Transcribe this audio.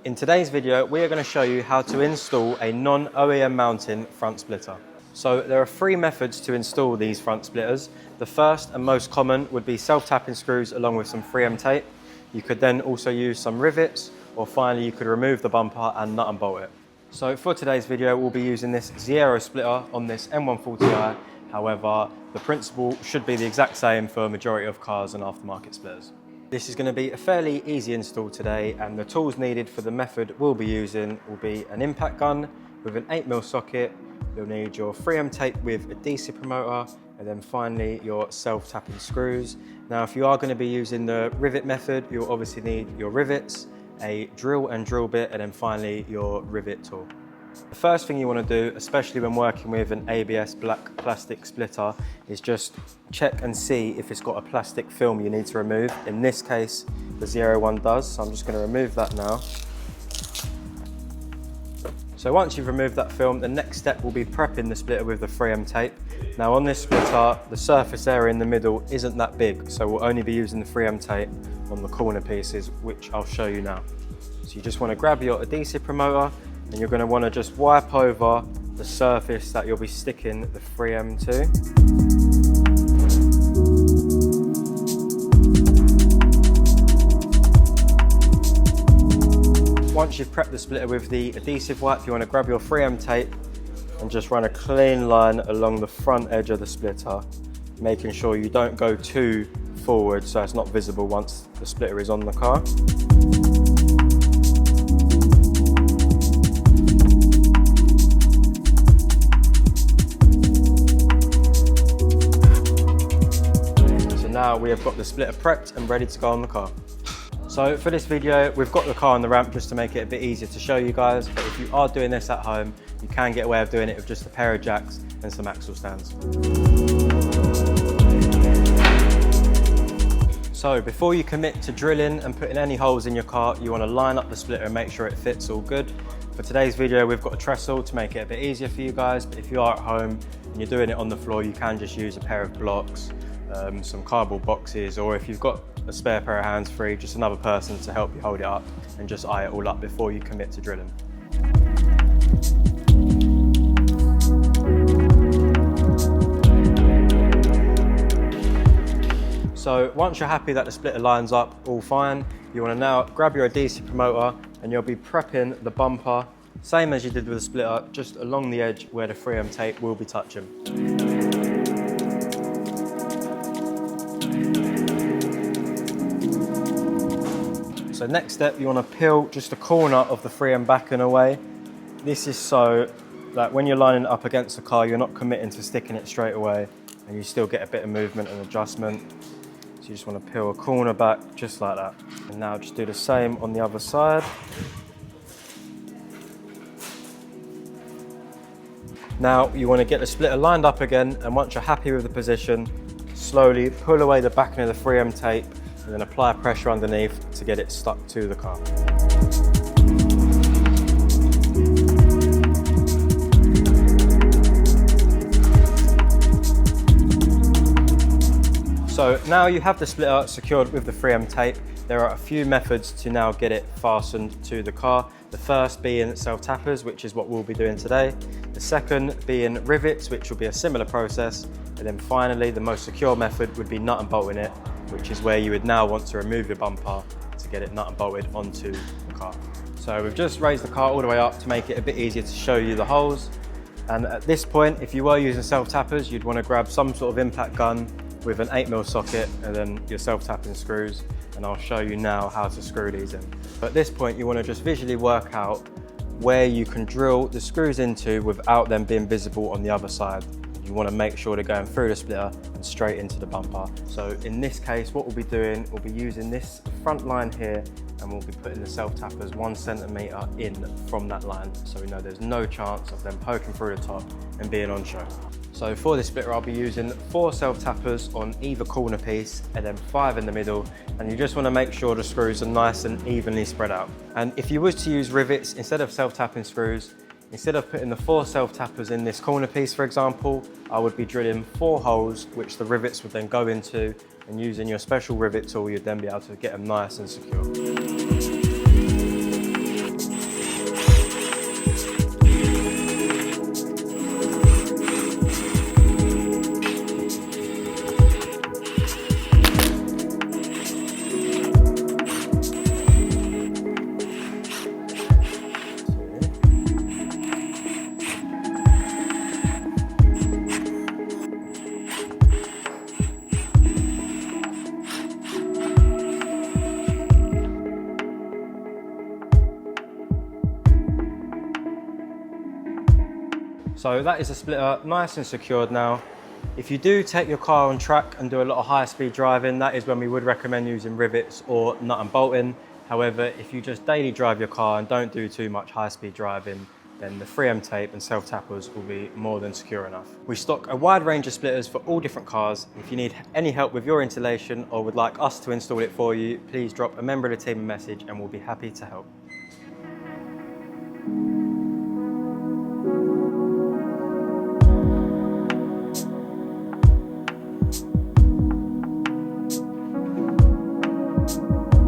In today's video, we are going to show you how to install a non-OEM mounting front splitter. So there are three methods to install these front splitters. The first and most common would be self-tapping screws along with some 3M tape. You could then also use some rivets, or finally you could remove the bumper and nut and bolt it. So for today's video, we'll be using this Zero splitter on this M140i. However, the principle should be the exact same for a majority of cars and aftermarket splitters. This is going to be a fairly easy install today, and the tools needed for the method we'll be using will be an impact gun with an 8mm socket. You'll need your 3M tape with a DC promoter, and then finally your self-tapping screws. Now, if you are going to be using the rivet method, you'll obviously need your rivets, a drill and drill bit, and then finally your rivet tool. The first thing you want to do, especially when working with an ABS black plastic splitter, is just check and see if it's got a plastic film you need to remove. In this case, the Zero one does, so I'm just going to remove that now. So once you've removed that film, the next step will be prepping the splitter with the 3M tape. Now on this splitter, the surface area in the middle isn't that big, so we'll only be using the 3M tape on the corner pieces, which I'll show you now. So you just want to grab your adhesive promoter, and you're going to want to just wipe over the surface that you'll be sticking the 3M to. Once you've prepped the splitter with the adhesive wipe, you want to grab your 3M tape and just run a clean line along the front edge of the splitter, making sure you don't go too forward so it's not visible once the splitter is on the car. Now we have got the splitter prepped and ready to go on the car. So for this video, we've got the car on the ramp just to make it a bit easier to show you guys, but if you are doing this at home, you can get away with doing it with just a pair of jacks and some axle stands. So before you commit to drilling and putting any holes in your car, you want to line up the splitter and make sure it fits all good. For today's video, we've got a trestle to make it a bit easier for you guys, but if you are at home and you're doing it on the floor, you can just use a pair of blocks, some cardboard boxes, or if you've got a spare pair of hands free, just another person to help you hold it up and just eye it all up before you commit to drilling. So once you're happy that the splitter lines up all fine, you want to now grab your adhesive promoter and you'll be prepping the bumper, same as you did with the splitter, just along the edge where the 3M tape will be touching. So next step, you want to peel just the corner of the 3M backing away. This is so that when you're lining it up against the car, you're not committing to sticking it straight away and you still get a bit of movement and adjustment. So you just want to peel a corner back just like that. And now just do the same on the other side. Now you want to get the splitter lined up again, and once you're happy with the position, slowly pull away the backing of the 3M tape and then apply pressure underneath to get it stuck to the car. So now you have the splitter secured with the 3M tape. There are a few methods to now get it fastened to the car. The first being self-tappers, which is what we'll be doing today. The second being rivets, which will be a similar process. And then finally, the most secure method would be nut and bolting it, which is where you would now want to remove your bumper to get it nut and bolted onto the car. So we've just raised the car all the way up to make it a bit easier to show you the holes. And at this point, if you were using self-tappers, you'd want to grab some sort of impact gun with an 8mm socket and then your self-tapping screws. And I'll show you now how to screw these in. But at this point, you want to just visually work out where you can drill the screws into without them being visible on the other side. You want to make sure they're going through the splitter and straight into the bumper. So in this case, what we'll be doing, we'll be using this front line here, and we'll be putting the self-tappers 1 centimetre in from that line, so we know there's no chance of them poking through the top and being on show. So for this splitter, I'll be using 4 self-tappers on either corner piece and then 5 in the middle, and you just want to make sure the screws are nice and evenly spread out. And if you was to use rivets instead of self-tapping screws, instead of putting the 4 self-tappers in this corner piece, for example, I would be drilling 4 holes, which the rivets would then go into, and using your special rivet tool, you'd then be able to get them nice and secure. So that is the splitter nice and secured now. If you do take your car on track and do a lot of high speed driving, that is when we would recommend using rivets or nut and bolting. However, if you just daily drive your car and don't do too much high speed driving, then the 3M tape and self-tappers will be more than secure enough. We stock a wide range of splitters for all different cars. If you need any help with your installation or would like us to install it for you, please drop a member of the team a message and we'll be happy to help.